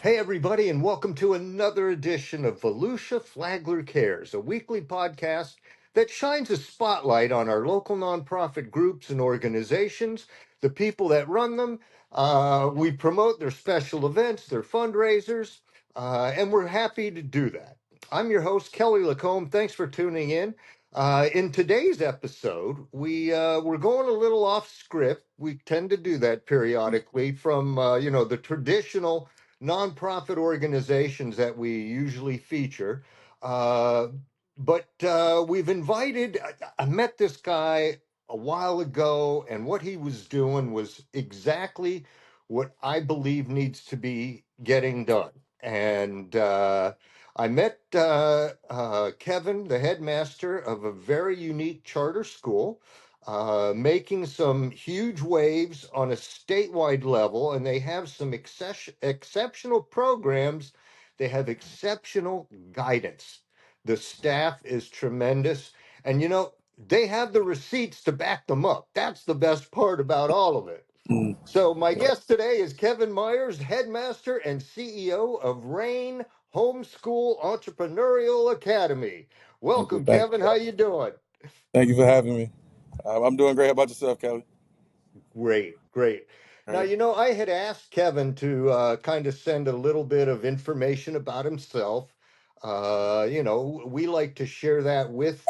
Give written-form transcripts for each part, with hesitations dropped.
Hey, everybody, and welcome to another edition of Volusia Flagler Cares, a weekly podcast that shines a spotlight on our local nonprofit groups and organizations, the people that run them. We promote their special events, their fundraisers, and we're happy to do that. I'm your host, Kelly LaCombe. Thanks for tuning in. In today's episode, we're going a little off script. We tend to do that periodically from the traditional nonprofit organizations that we usually feature. Uh, but we've invited, I met this guy a while ago, and what he was doing was exactly what I believe needs to be getting done. And I met Kevin, the headmaster of a very unique charter school, making some huge waves on a statewide level, and they have some exceptional programs. They have exceptional guidance. The staff is tremendous, and they have the receipts to back them up. That's the best part about all of it. Mm. So my guest today is Kevin Meyers, headmaster and CEO of Rain Homeschool Entrepreneurial Academy. Thank you. Welcome, Kevin. How you doing? Thank you for having me. I'm doing great. How about yourself, Kelly? Great, great. All Now, right. I had asked Kevin to kind of send a little bit of information about himself. We like to share that with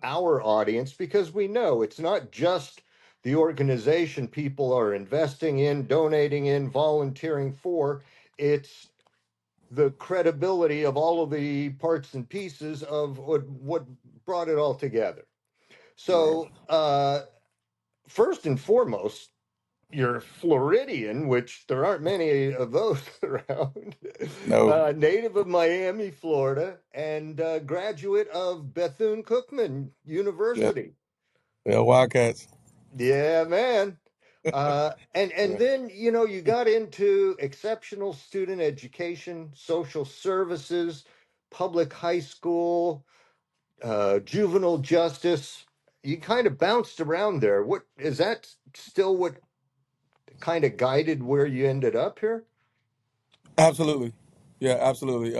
our audience because we know it's not just the organization people are investing in, donating in, volunteering for. It's the credibility of all of the parts and pieces of what brought it all together. Right. So, first and foremost, you're Floridian, which there aren't many of those around, No. native of Miami, Florida, and graduate of Bethune-Cookman Yeah. University. Yeah. Wildcats. Yeah, man. And Yeah. then, you got into exceptional student education, social services, public high school, juvenile justice. You kind of bounced around there. What is that still what kind of guided where you ended up here? Absolutely. Yeah. Absolutely.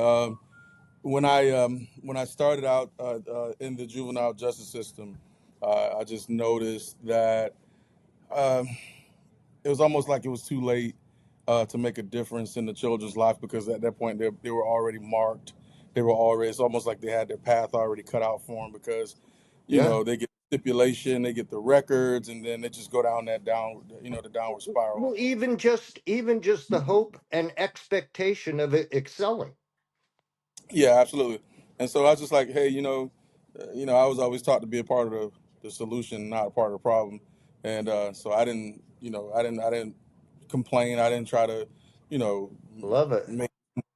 When I started out in the juvenile justice system, I just noticed that um, it was almost like it was too late to make a difference in the children's life because at that point they were already marked. They were already. It's almost like they had their path already cut out for them because Yeah. they get stipulation, they get the records, and then they just go down the downward spiral. Well, even just the hope and expectation of it excelling. Yeah, absolutely. And so I was just like, hey, I was always taught to be a part of the solution, not a part of the problem. And so I didn't complain. I didn't try to, you know, Love it. make.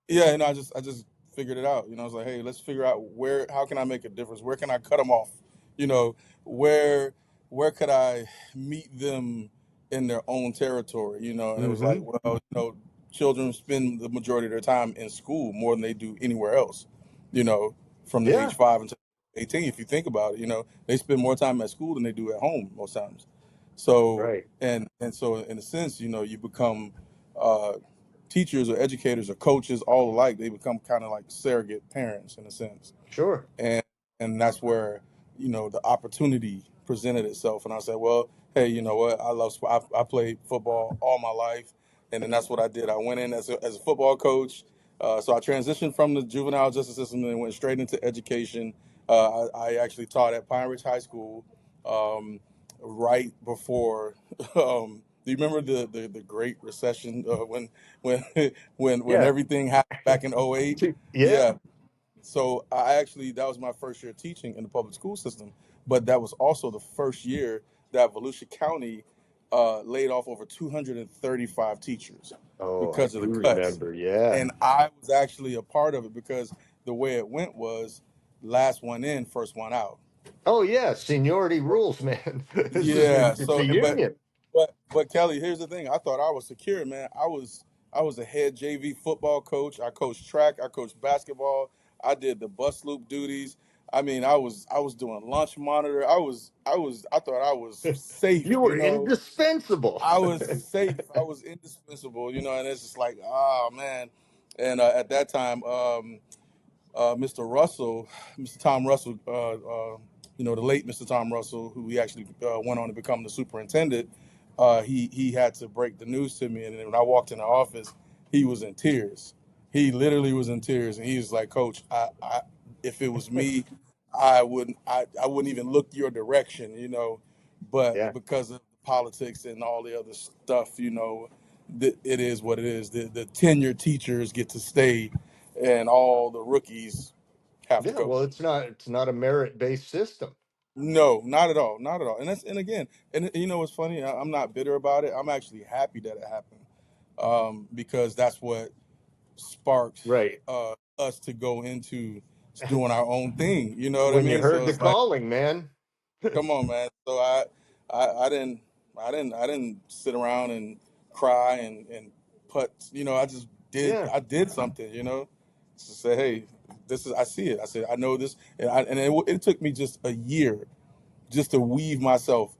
Yeah, I just figured it out. I was like, hey, let's figure out how can I make a difference? Where can I cut them off? You know, where where could I meet them in their own territory? And it was like, Mm-hmm. well, children spend the majority of their time in school more than they do anywhere else. You know, from the age Yeah. 5 until 18, if you think about it, they spend more time at school than they do at home most times. So Right. and so in a sense, you become uh, teachers or educators or coaches all alike. They become kind of like surrogate parents in a sense, Sure. and that's where the opportunity presented itself. And I said, well, hey, you know what? I played football all my life, and then that's what I did. I went in as a football coach. So I transitioned from the juvenile justice system and went straight into education. I actually taught at Pine Ridge High School right before. Do you remember the Great Recession when when Yeah. everything happened back in '08? Yeah. Yeah. So that was my first year teaching in the public school system, but that was also the first year that Volusia County laid off over 235 teachers Oh, I because of do the cuts. remember. Yeah. And I was actually a part of it because the way it went was last one in, first one out. Oh, yeah. Seniority rules, man. This is Yeah. it's a So, but union. but Kelly, here's the thing. I thought I was secure, man. I was a head JV football coach. I coached track. I coached basketball. I did the bus loop duties. I mean, I was doing lunch monitor. I thought I was safe. You were indispensable. I was safe. I was indispensable. And it's just like, oh man. And at that time, Mr. Russell, Mr. Tom Russell, the late Mr. Tom Russell, who he actually went on to become the superintendent, he had to break the news to me. And then when I walked in the office, he was in tears. He literally was in tears, and he was like, "Coach, if it was me, I wouldn't even look your direction, But Yeah. because of politics and all the other stuff, it is what it is. The tenured teachers get to stay, and all the rookies have to Yeah. go. Well, it's not a merit-based system. No, not at all, not at all. And again, and what's funny? I'm not bitter about it. I'm actually happy that it happened, because that's what sparked Right. us to go into doing our own thing. You know what I When you mean? heard So the it's like, calling, man. come on, man. So I didn't sit around and cry and put. I just did. Yeah. I did something. To say, hey, this is. I see it. I said, I know this, and it took me just a year just to weave myself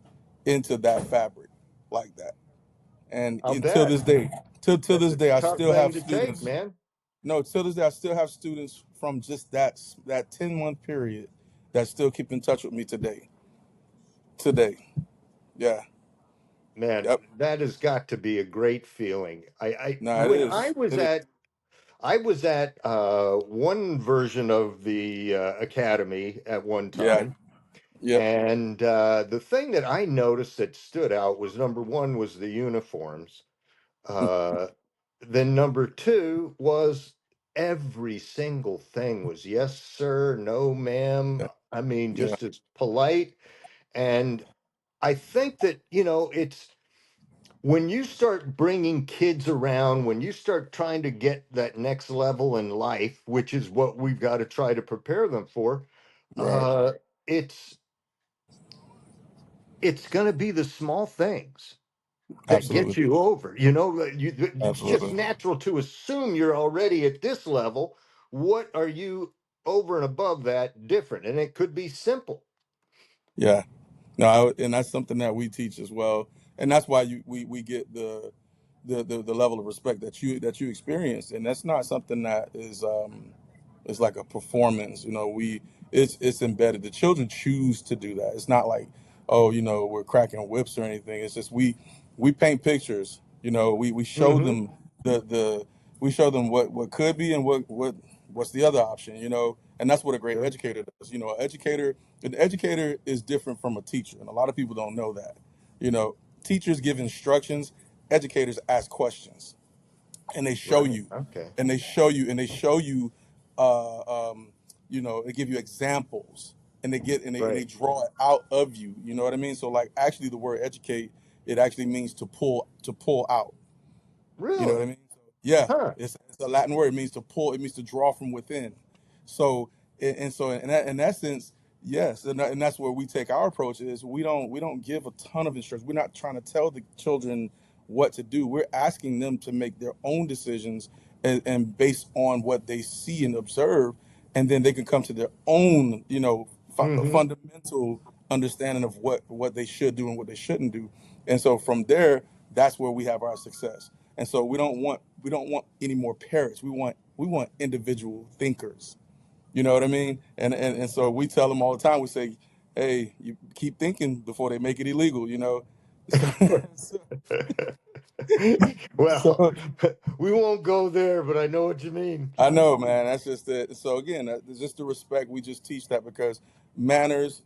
into that fabric like that. And I'll until bet. this day, till That's this a day, I tough still thing have to take, students. man. No, till this day, I still have students from just that 10-month period that still keep in touch with me today. Today, yeah, Man, yep. that has got to be a great feeling. I No, it when I is. was It is. at one version of the academy at one Yeah. time, Yep. and the thing that I noticed that stood out was number one was the uniforms. Uh, then number two was every single thing was yes sir, no ma'am. Yeah. I mean, Yeah. just as polite. And I think that it's when you start bringing kids around, when you start trying to get that next level in life, which is what we've got to try to prepare them for, Right. uh, it's it's going to be the small things that get Absolutely. you over. It's just Absolutely. natural to assume you're already at this level. What are you over and above that different? And it could be simple. Yeah. No, and that's something that we teach as well, and that's why we get the level of respect that you experience, and that's not something that is like a performance. It's embedded. The children choose to do that. It's not like, oh, we're cracking whips or anything. It's just we paint pictures. We show Hmm. them the we show them what could be and what's the other option. And that's what a great Sure. educator does. An educator is different from a teacher, and a lot of people don't know that. You know, Teachers give instructions, educators ask questions, and they show Right. you, Okay. and they show you, and they show you. They give you examples, and they Right. draw it out of you. You know what I mean? So, like, actually, the word educate, it actually means to pull out. You know what I Really? mean? So, yeah, Huh. it's a Latin word. It means to pull. It means to draw from within. So and so in that sense, yes, and that's where we take our approach is we don't give a ton of instructions. We're not trying to tell the children what to do. We're asking them to make their own decisions and based on what they see and observe, and then they can come to their own Hmm. fundamental understanding of what they should do and what they shouldn't do. And so from there, that's where we have our success. And so we don't want any more parrots. We want individual thinkers. You know what I mean? And so we tell them all the time. We say, "Hey, you keep thinking before they make it illegal." So, so, Well, so we won't go there, but I know what you mean. I know, man. That's just it. So again, it's just the respect. We just teach that because manners,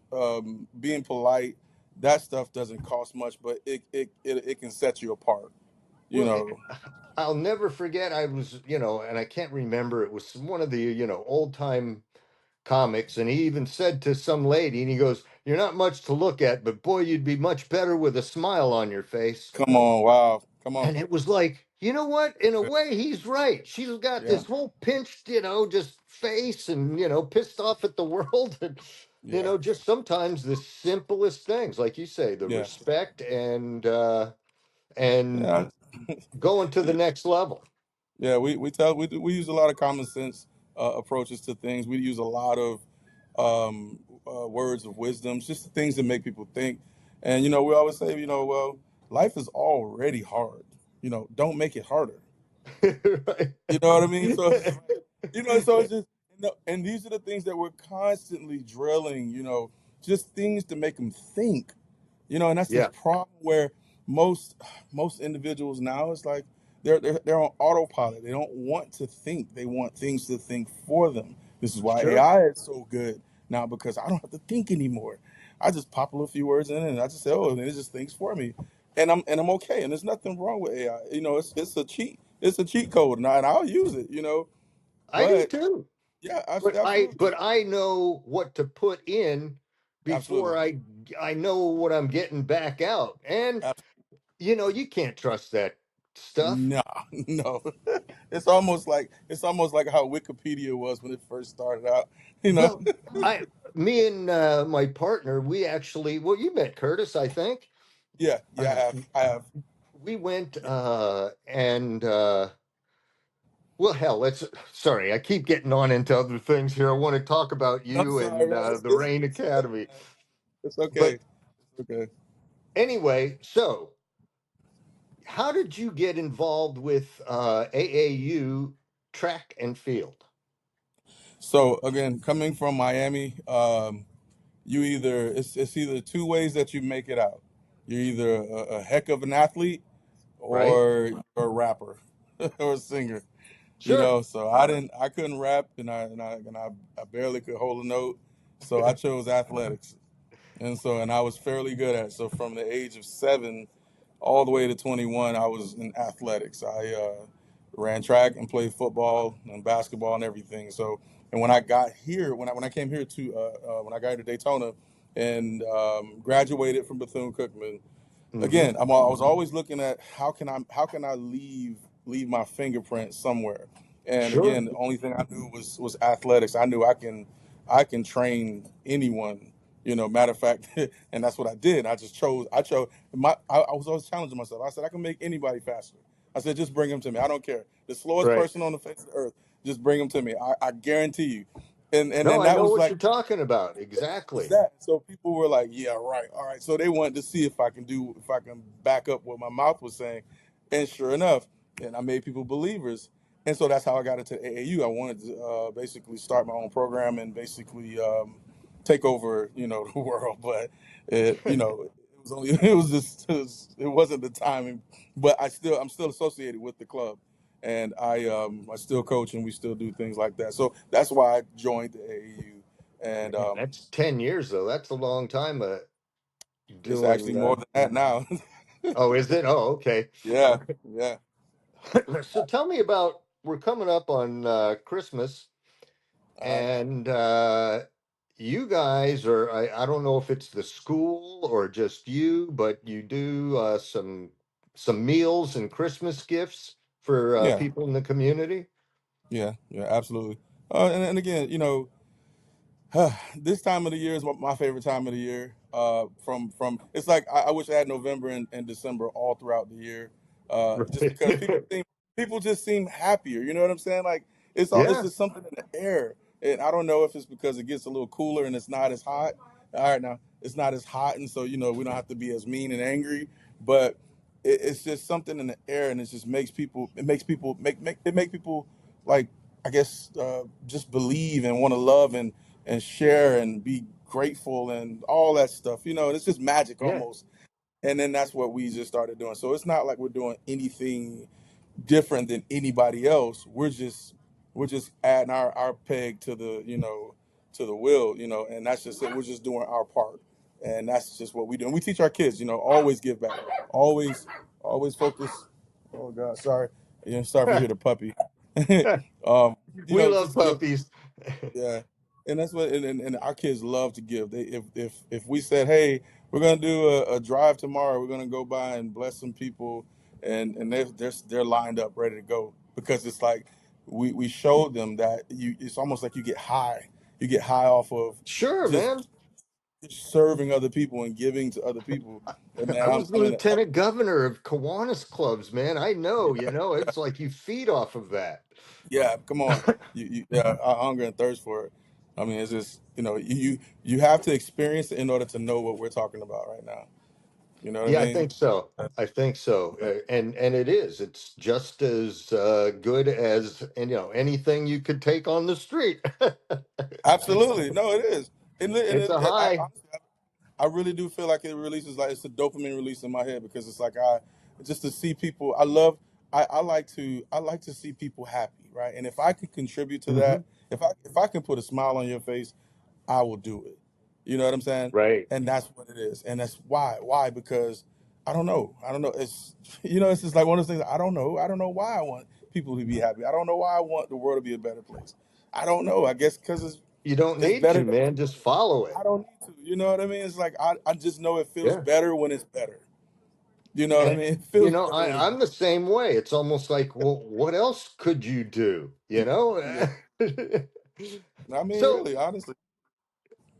being polite, that stuff doesn't cost much, but it can set you apart. You Well, know. I'll never forget. I was, and I can't remember. It was one of the, old time comics, and he even said to some lady, and he goes, "You're not much to look at, but boy, you'd be much better with a smile on your face." Come on, wow, come on. And it was like, you know what? In a way, he's right. She's got Yeah, this whole pinched, just face and, pissed off at the world. And, yeah, just sometimes the simplest things, like you say, the yeah, respect and yeah. going to the next level. Yeah, we use a lot of common sense approaches to things. We use a lot of words of wisdom, just things that make people think. And we always say, well, life is already hard. Don't make it harder. Right. You know what I mean? So it's like, so it's just, and these are the things that we're constantly drilling, just things to make them think. And that's the Yeah, problem where most most individuals now, it's like they're on autopilot. They don't want to think. They want things to think for them. This is why sure. AI is so good now, because I don't have to think anymore. I just pop a little few words in and I just say, oh, and it just thinks for me, and I'm okay. And there's nothing wrong with AI. It's a cheat code, and I'll use it. I do But too. yeah, But absolutely, I know what to put in before absolutely. I know what I'm getting back out. And you can't trust that stuff. No, no. It's almost like how Wikipedia was when it first started out. You know. Well, I me and my partner, we actually, well, you met Curtis, I think. Yeah, yeah. I Uh, have. I have. we went and well, hell, let's sorry, I keep getting on into other things here. I want to talk about I'm you sorry, and man. the Rain Academy. It's okay. But It's okay. anyway, so how did you get involved with AAU track and field? So again, coming from Miami, it's either two ways that you make it out. You're either a heck of an athlete, Right? or you're a rapper or a singer. Sure. So I couldn't rap, and I barely could hold a note. So I chose athletics. And I was fairly good at it. So from the age of 7 all the way to 21, I was in athletics. I ran track and played football and basketball and everything. So, and when I got here, when I came here to when I got here to Daytona and graduated from Bethune-Cookman, Hmm. again, I was always looking at how can I leave my fingerprint somewhere. And Sure. again, the only thing I knew was athletics. I knew I can train anyone. Matter of fact, and that's what I did. I chose I was always challenging myself. I said I can make anybody faster. I said just bring them to me. I don't care. The slowest Right. person on the face of the earth, just bring them to me. I guarantee you. And No, then I that know was what like you're talking about. was Exactly. that. So people were like, "Yeah, right, all right." So they wanted to see if I can back up what my mouth was saying, and sure enough, and I made people believers, and so that's how I got into AAU. I wanted to basically start my own program and basically take over, the world. But it was only it wasn't the timing. But I'm still associated with the club, and I still coach and we still do things like that. So that's why I joined the AAU. And Man, that's 10 years though. That's a long time it's actually doing more than that now. oh, is it? Oh, okay. Yeah, yeah, So tell me about, we're coming up on Christmas, uh, and you guys are, I don't know if it's the school or just you, but you do some meals and Christmas gifts for yeah, people in the community. yeah, yeah, absolutely. And again, this time of the year is my favorite time of the year. From it's like I wish I had November and December all throughout the year. Just because people just seem happier. You know what I'm saying? Like it's Yeah, just something in the air, and I don't know if it's because it gets a little cooler and it's not as hot. All right, now it's not as hot, and so we don't have to be as mean and angry. But it's just something in the air, and it makes people like, I guess, just believe and want to love and share and be grateful and all that stuff. It's just magic yeah, almost. And then that's what we just started doing. So it's not like we're doing anything different than anybody else. We're just adding our peg to the wheel, and that's just it. We're just doing our part. And that's just what we do. And we teach our kids, always give back. Always focus. Oh God, sorry. Sorry if you hear the puppy. um, we love just give. puppies. Yeah, and that's what and our kids love to give. They if we said, hey, we're gonna do a drive tomorrow, we're gonna go by and bless some people, and they're lined up ready to go, because it's like we showed them that it's almost like you get high off of Sure, just man. serving other people and giving to other people. And man, I I'm was I'm in a, lieutenant governor of Kiwanis clubs, man. I know, it's like you feed off of that. yeah, come on. Yeah, I hunger and thirst for it. I mean, it's just, you have to experience it in order to know what we're talking about right now. You know what I Yeah, I mean? think so. I think so. And it is. It's just as good as, and anything you could take on the street. Absolutely. No, it is. It's a I high. honestly, I really do feel like it releases, like it's a dopamine release in my head, because it's like I just to see people. I like to see people happy, right? And if I can contribute to Hmm. that, if I can put a smile on your face, I will do it. You know what I'm saying? Right. And that's what it is. And that's why. Why? Because I don't know. I don't know. It's it's just like one of those things. I don't know. I don't know why I want people to be happy. I don't know why I want the world to be a better place. I don't know. I guess because You don't it's need better to, than man. Just follow I it. don't need to. You know what I mean? It's like I just know it feels Yeah. better when it's better. You know what I And mean? It feels better when it's I'm the same way. It's almost like, well, what else could you do? yeah. I mean, So really, honestly.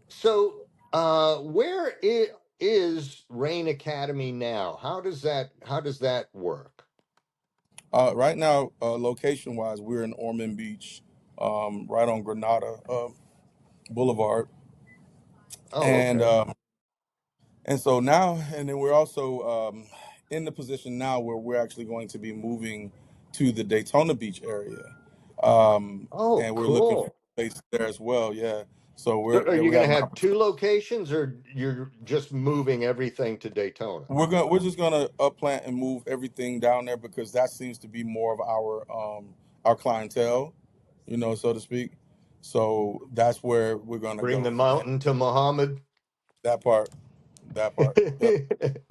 so where is Rain Academy now? How does that work? Right now, location wise, we're in Ormond Beach, right on Granada Boulevard, Oh, and okay. so now, and then we're also in the position now where we're actually going to be moving to the Daytona Beach area, Oh, and we're looking for cool. a place there as well. Yeah, so So are you we going have to an have two opportunity. locations, or you're just moving everything to Daytona? We're just gonna upplant and move everything down there because that seems to be more of our clientele, so to speak. So that's where we're gonna Bring the go. And mountain to Muhammad? that part, that part. Yep.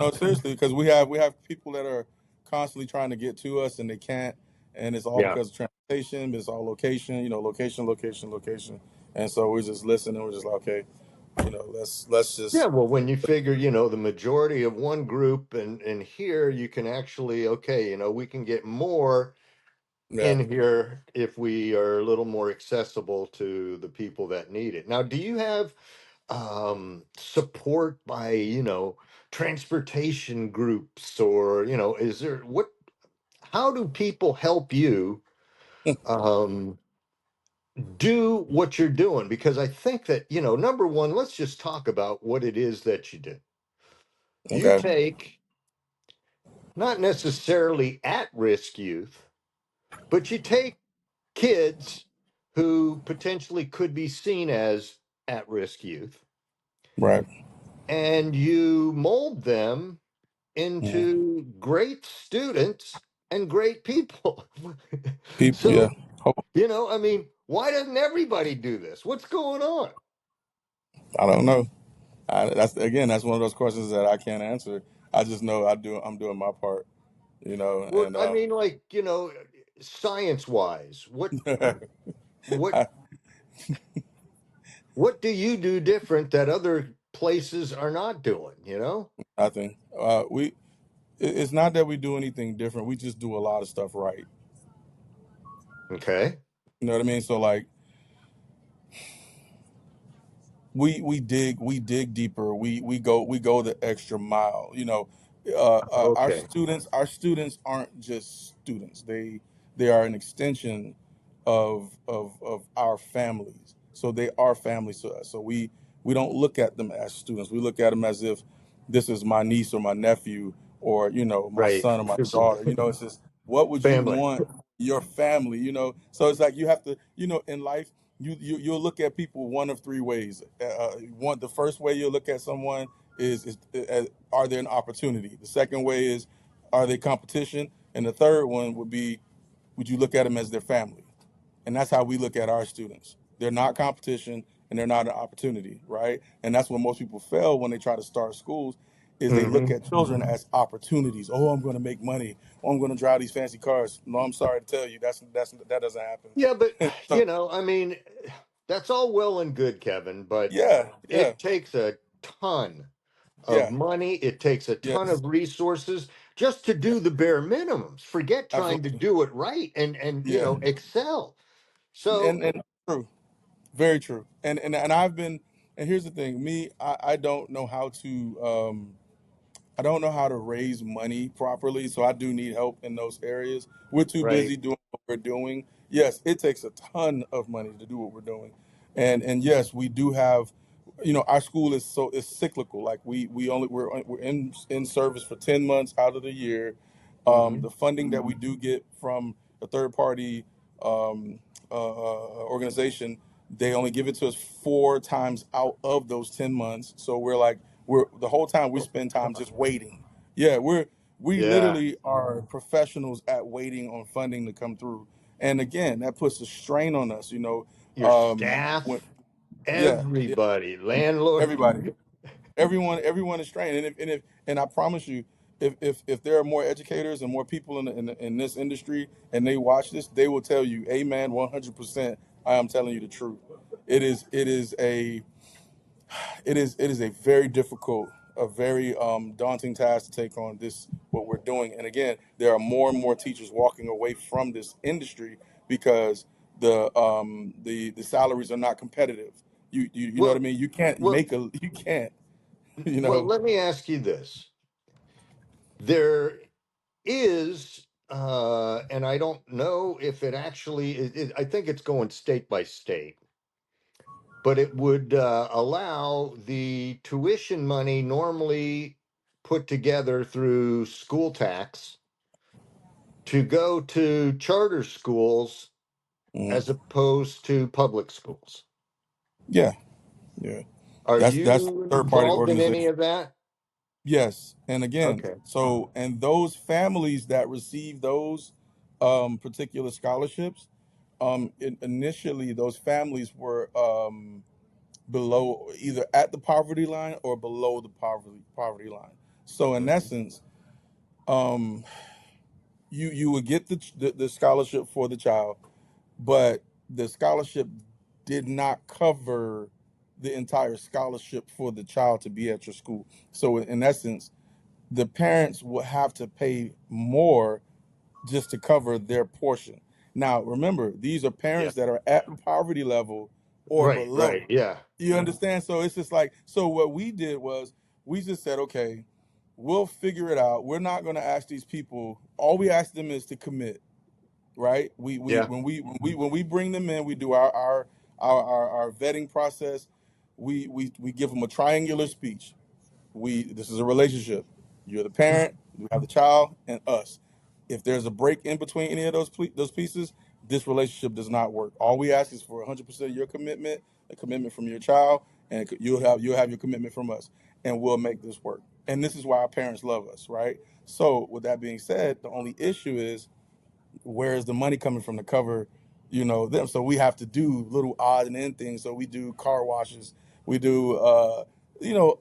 No, seriously, because we have people that are constantly trying to get to us and they can't, and it's all Yeah. because of transportation. It's all location, location, location, location. And so we're just listening. We're just like, okay, let's Yeah, just well, when you figure, the majority of one group, and here you can actually, okay, we can get more yeah. in here if we are a little more accessible to the people that need it. Now, do you have support by, transportation groups, or, is there how do people help you um do what you're doing? Because I think that, number one, let's just talk about what it is that you do. You Okay. take not necessarily at-risk youth, but you take kids who potentially could be seen as at-risk youth, Right. and you mold them Mhm. into great students and great people. People, yeah. So, I mean, why doesn't everybody do this? What's going on? I don't know. That's one of those questions that I can't answer. I just know I'm doing my part, Well, and I mean, like, science wise, what I, what do you do different that other places are not doing? nothing. It's not that we do anything different. We just do a lot of stuff right. Okay. You know what I mean? So like we dig deeper. We go the extra mile. Okay. Our students aren't just students. They are an extension of our families. So they are families to us. So we don't look at them as students. We look at them as if this is my niece or my nephew, or my Right. son or my daughter. It's just, what would you Family. want your family? So it's like you have to, in life, you'll look at people one of three ways. The first way you'll look at someone is are they an opportunity? The second way is, are they competition? And the third one would be, would you look at them as their family? And that's how we look at our students. They're not competition and they're not an opportunity, right? And that's when most people fail when they try to start schools, is they look Hmm. at children as opportunities. Oh, I'm going to make money. Oh, I'm going to drive these fancy cars. No, I'm sorry to tell you, that doesn't happen. Yeah, but So I mean, that's all well and good, Kevin, but yeah, yeah, it takes a ton of yeah, money. It takes a ton yes, of resources just to yeah, do the bare minimums. Forget trying to absolutely, do it right and yeah, excel. So, and true, very true. And I've been, and here's the thing, I don't know how to. I don't know how to raise money properly, so I do need help in those areas. We're too right. busy doing what we're doing. Yes, it takes a ton of money to do what we're doing, and yes, we do have. our school is cyclical. Like we're in service for 10 months out of the year. Hmm. The funding that we do get from a third party um, organization, they only give it to us 4 times out of those 10 months. So we're the whole time we Oh, spend time God. just waiting. Yeah, we Yeah. literally are professionals at waiting on funding to come through. And again, that puts a strain on us. Your When, staff, yeah, yeah, everybody, landlord. everybody, everyone is trained. And I promise you, if there are more educators and more people in this industry and they watch this, they will tell you, amen, 100%. I am telling you the truth. It is a very difficult, a very daunting task to take on this what we're doing. And again, there are more and more teachers walking away from this industry because the salaries are not competitive. You know what I Well, mean? You can't well, make a you can't you well. know Let me ask you this: there is, and I don't know if it actually. I think it's going state by state, but it would allow the tuition money normally put together through school tax to go to charter schools Mhm. as opposed to public schools. Yeah, yeah. Are That's you third party involved in any organization. of that? Yes, and again, Okay. and those families that receive those particular scholarships, initially those families were below, either at the poverty line or below the poverty line. So in Mhm. essence, um, you would get the scholarship for the child, but the scholarship did not cover the entire scholarship for the child to be at your school. So in essence, the parents will have to pay more just to cover their portion. Now, remember, these are Yeah. parents that are at poverty level or Right, right. below. Yeah. You understand? So it's just like, so what we did was we just said, okay, we'll figure it out. We're not going to ask these people. All we ask them is to commit, right? We Yeah. when we bring them in, we do our vetting process. We give them a triangular speech. This is a relationship. You're the parent, you have the child, and us. If there's a break in between any of those pieces, this relationship does not work. All we ask is for 100% of your commitment, a commitment from your child, and you'll have your commitment from us, and we'll make this work. And this is why our parents love us, right? So with that being said, the only issue is, where is the money coming from to cover, them? So we have to do little odd and end things. So we do car washes, we do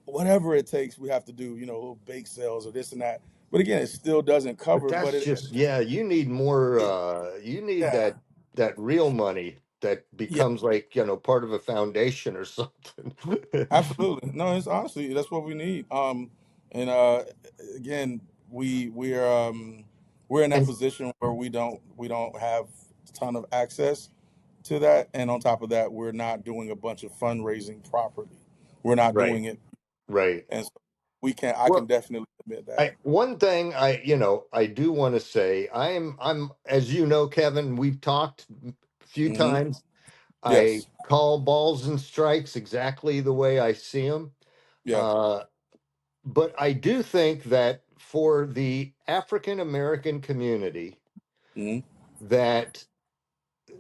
whatever it takes. We have to do little bake sales or this and that. But again, it still doesn't But cover. But that's it, just, yeah, you need more you need yeah, that real money that yeah, becomes like, part of a foundation or something. absolutely. No, it's honestly that's what we need. And again, we're in that And position where we don't have a ton of access to that, and on top of that, we're not doing a bunch of fundraising properly. We're not right, doing it, right. and so I can Well, definitely admit I that. one thing I do want to say, I'm as you know, Kevin, we've talked a few Hmm. times. I Yes. call balls and strikes exactly the way I see them. Yeah. Uh, but I do think that for the African American community, Hmm. that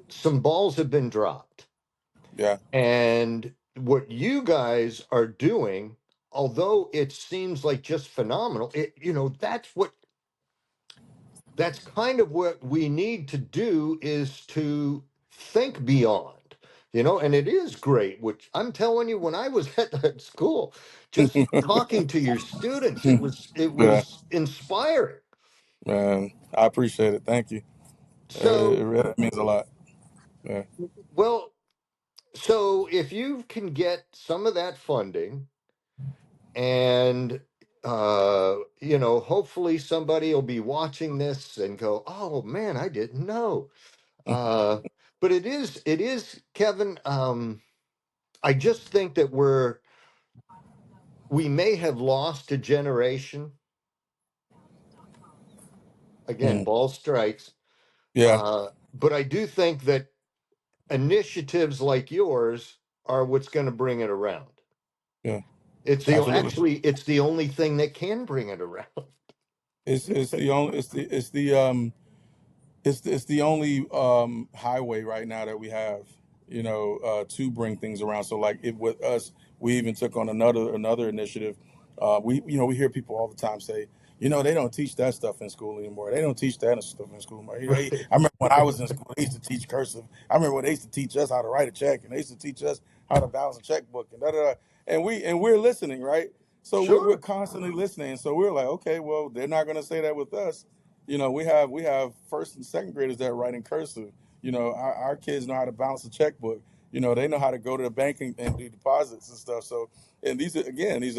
some balls have been dropped. Yeah. And what you guys are doing, although it seems like just phenomenal, that's kind of what we need to do, is to think beyond, and it is great, which I'm telling you, when I was at that school, just talking to your students, it Yeah. was inspiring. Man, I appreciate it. Thank you. It So, really means a lot. Yeah. well, so if you can get some of that funding, and hopefully somebody will be watching this and go, oh man, I didn't know. uh but it is, Kevin. I just think that we may have lost a generation. Again, Mm. ball strikes. Yeah. But I do think that initiatives like yours are what's going to bring it around. Yeah, It's the absolutely. actually it's the only thing that can bring it around. It's the only it's the only highway right now that we have, to bring things around. So like it with us, we even took on another initiative. We hear people all the time say, they don't teach that stuff in school anymore. They don't teach that stuff in school anymore. Right. I remember when I was in school, they used to teach cursive. I remember when they used to teach us how to write a check, and they used to teach us how to balance a checkbook, and da da da. And we're listening, right? So we're Sure. constantly listening. So we're like, okay, well, they're not going to say that with us. We have first and second graders that write in cursive. Our kids know how to balance a checkbook. They know how to go to the bank and do deposits and stuff. So, and these are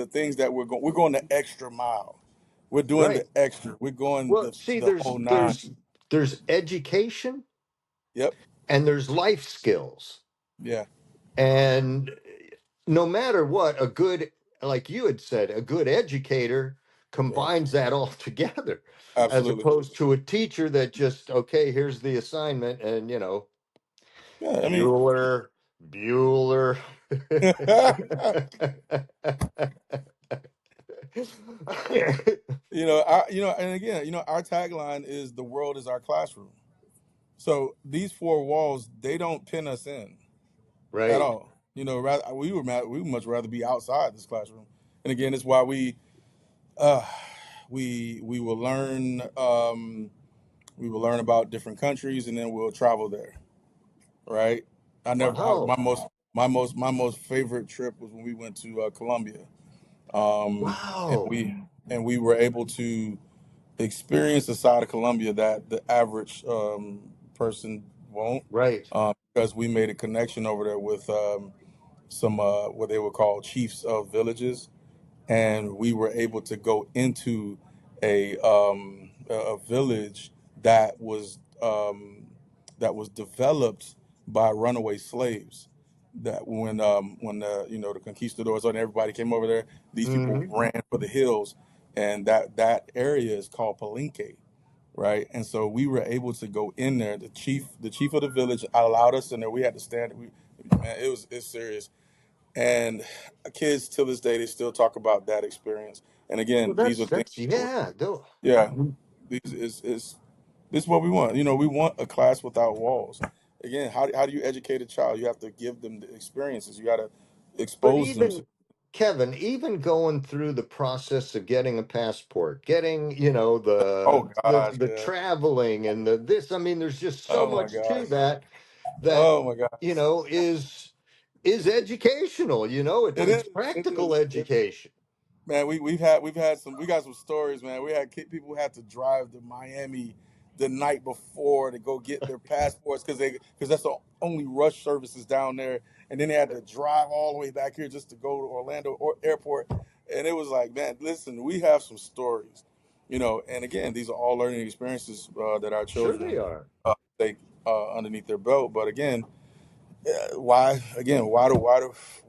things that we're going the extra mile. We're doing the Right. extra. We're going Well, the see, the there's whole nine. there's there's education Yep. and there's life skills. Yeah. And no matter what, like you had said, a good educator Right. combines that all together, as Absolutely. opposed to a teacher that just, okay, here's the assignment, and Yeah. I mean, Bueller, Bueller. and again, our tagline is the world is our classroom. So these four walls, they don't pin us in at Right. all. We would much rather be outside this classroom. And again, it's why uh, we will learn about different countries, and then we'll travel there. Right? Wow. My most favorite trip was when we went to Colombia, and Wow. we were able to experience a side of Colombia that the average person won't, Right. because we made a connection over there with some what they would call chiefs of villages, and we were able to go into a village that was developed by runaway slaves. That when the conquistadors and everybody came over there, these people Hmm. ran for the hills, and that area is called Palenque, right? And so we were able to go in there. The chief of the village allowed us in there. We had to stand. Man, it's serious. And kids till this day, they still talk about that experience. And Well, again, these are things. yeah. Yeah, these is this is what we want. We want a class without walls. Again, how do you educate a child? You have to give them the experiences. You got to But expose them to. even Kevin, even going through the process of getting a passport, getting, Oh gosh, the yeah. traveling and the this, I mean, there's just so Oh my much to gosh. that, Oh my gosh. is educational, It it's is. It practical is. education. Man, we got some stories, man. We had people who had to drive to Miami the night before to go get their passports because that's the only rush services down there, and then they had to drive all the way back here just to go to Orlando airport, and it was like, man, listen, we have some stories, and again, these are all learning experiences that our Sure they children are. take underneath their belt. But again, why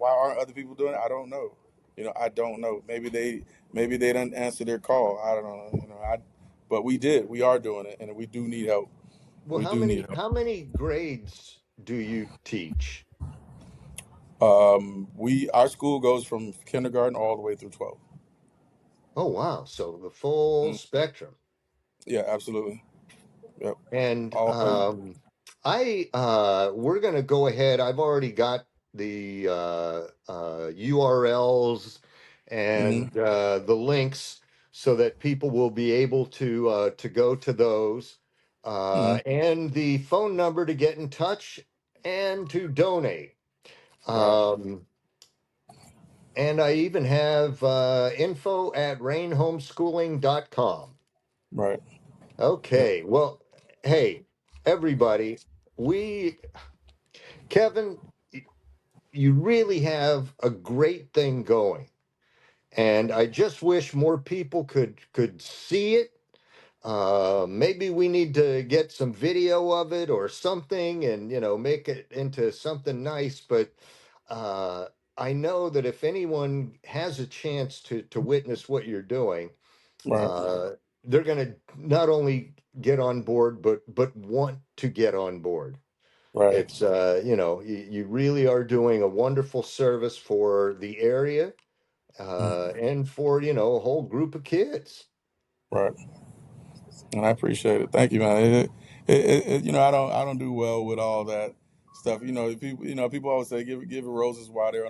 aren't other people doing it? I don't know. I don't know. Maybe they didn't answer their call. I don't know. But we are doing it, and we do need help. Well, We how do need many help. how many grades do you teach? Our school goes from kindergarten all the way through 12. Oh, wow. So the full Mm, spectrum. yeah, absolutely. Yep. And All learning. I we're gonna go ahead. I've already got the URLs Hmm. and the links so that people will be able to go to those, Hmm. and the phone number to get in touch and to donate. Right. Um, and I even have info at rainhomeschooling.com. Right. Yep. Okay, well, hey, everybody, we, Kevin, you really have a great thing going, and I just wish more people could see it. Maybe we need to get some video of it or something, and make it into something nice. But uh, I know that if anyone has a chance to witness what you're doing, Right. uh, they're going to not only get on board, but want to get on board. Right. It's you really are doing a wonderful service for the area, and for, a whole group of kids. Right. And I appreciate it. Thank you, man. I don't do well with all that stuff. People always say give it roses while they're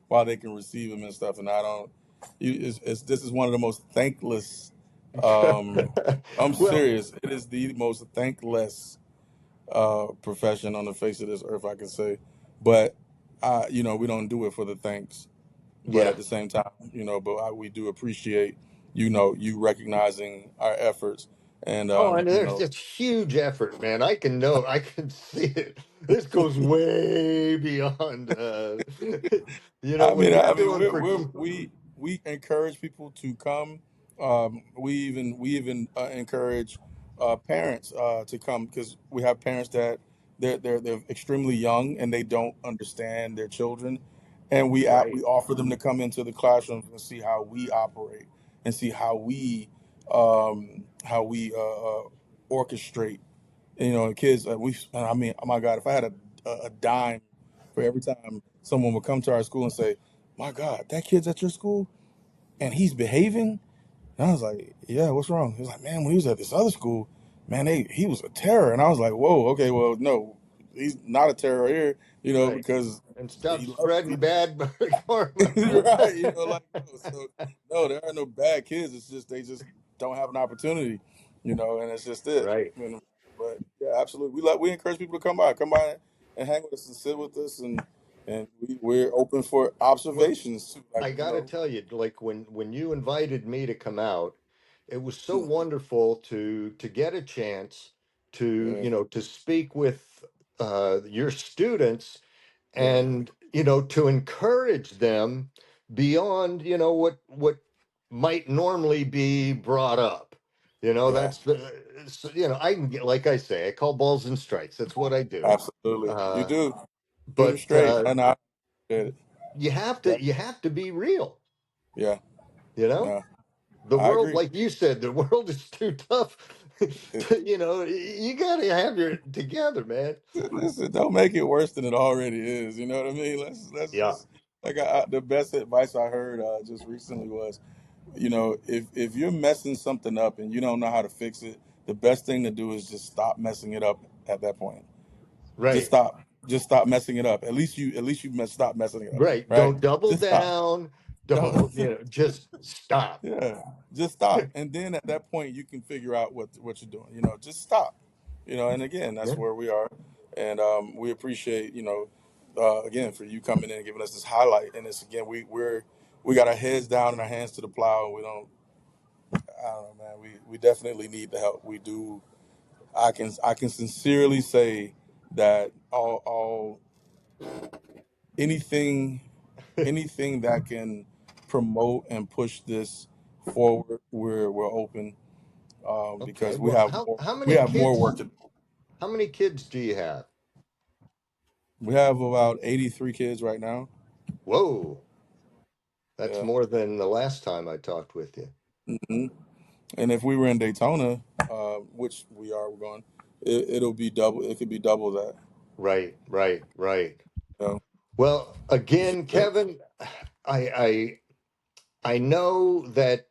while they can receive them and stuff. And I don't. This is one of the most thankless. I'm Well, serious. It is the most thankless profession on the face of this earth, I could say. But we don't do it for the thanks. But yeah. at the same time, we do appreciate, you recognizing our efforts, and Oh, and there's it's huge effort, man. I can see it. This goes way beyond, what you're I mean, doing for kids. we encourage people to come. We even encourage parents to come, because we have parents that they're extremely young and they don't understand their children, and we Right, offer them to come into the classroom and see how we operate and see how we orchestrate. Kids. I mean, oh my God, if I had a dime for every time someone would come to our school and say, "My God, that kid's at your school and he's behaving," and I was like, "Yeah, what's wrong?" He was like, "Man, when he was at this other school, man, he was a terror." And I was like, "Whoa, okay, well, no, he's not a terror here, right. because And stop he loves." spreading bad karma. Right, like, no, so no, there are no bad kids. It's just they just don't have an opportunity, and it's just it. Right. But yeah, absolutely. We encourage people to come by and hang with us and sit with us, and we're open for Well, observations too. Like, I got to tell you, like when you invited me to come out, it was so wonderful to get a chance to, yeah, to speak with your students, yeah, and to encourage them beyond what might normally be brought up. yeah, That's the I can get, like I say, I call balls and strikes. That's what I do. absolutely. You uh do shoot them but straight, and I appreciate it. you have to That, you have to be real. yeah, you know no, the I world, agree. like you said, the world is too tough. You gotta have your together, man. Listen, don't make it worse than it already is. You know what I mean? Let's Yeah. just like the best advice I heard just recently was, if you're messing something up and you don't know how to fix it, the best thing to do is just stop messing it up at that point. Just Right. stop. Just stop messing it up. Stop messing it up, Right. right? Don't double Just stop. down. Don't. Don't, just stop. Yeah, just stop, and then at that point you can figure out what you're doing. Just stop. And again, that's Yeah. where we are, and we appreciate again, for you coming in and giving us this highlight. And it's again, we got our heads down and our hands to the plow, and we don't. I don't know, man. We definitely need the help. We do. I can sincerely say that all anything anything that can promote and push this forward, we're open, Okay. because we Well, have more work to do. how many kids do you have? We have about 83 kids right now. Whoa, that's Yeah. more than the last time I talked with you. hmm And if we were in Daytona, which we're going, it'll be double. It could be double that. Right, right, right. You know, Well, it's just again, it. Kevin, I know that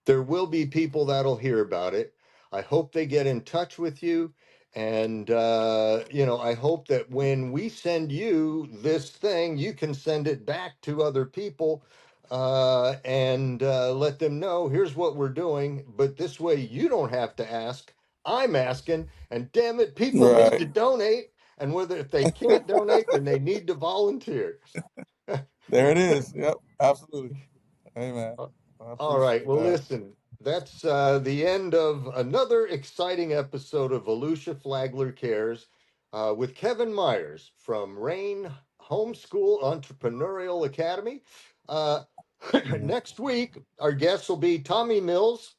there will be people that'll hear about it. I hope they get in touch with you. And, I hope that when we send you this thing, you can send it back to other people, and let them know here's what we're doing. But this way, you don't have to ask. I'm asking. And damn it, people need Right. to donate. And whether if they can't donate, then they need to volunteer. There it is. Yep. Absolutely. Hey, man. Uh, I All right. appreciate Well, that. listen, that's the end of another exciting episode of Volusia Flagler Cares, with Kevin Meyers from Rain Homeschool Entrepreneurial Academy. Uh, Mhm. Next week, our guest will be Tommy Mills,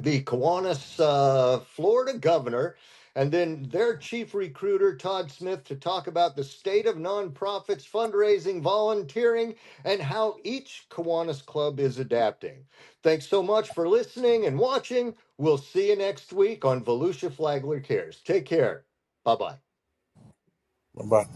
the Kiwanis, Florida governor, and then their chief recruiter, Todd Smith, to talk about the state of nonprofits, fundraising, volunteering, and how each Kiwanis club is adapting. Thanks so much for listening and watching. We'll see you next week on Volusia Flagler Cares. Take care. Bye bye. Bye bye.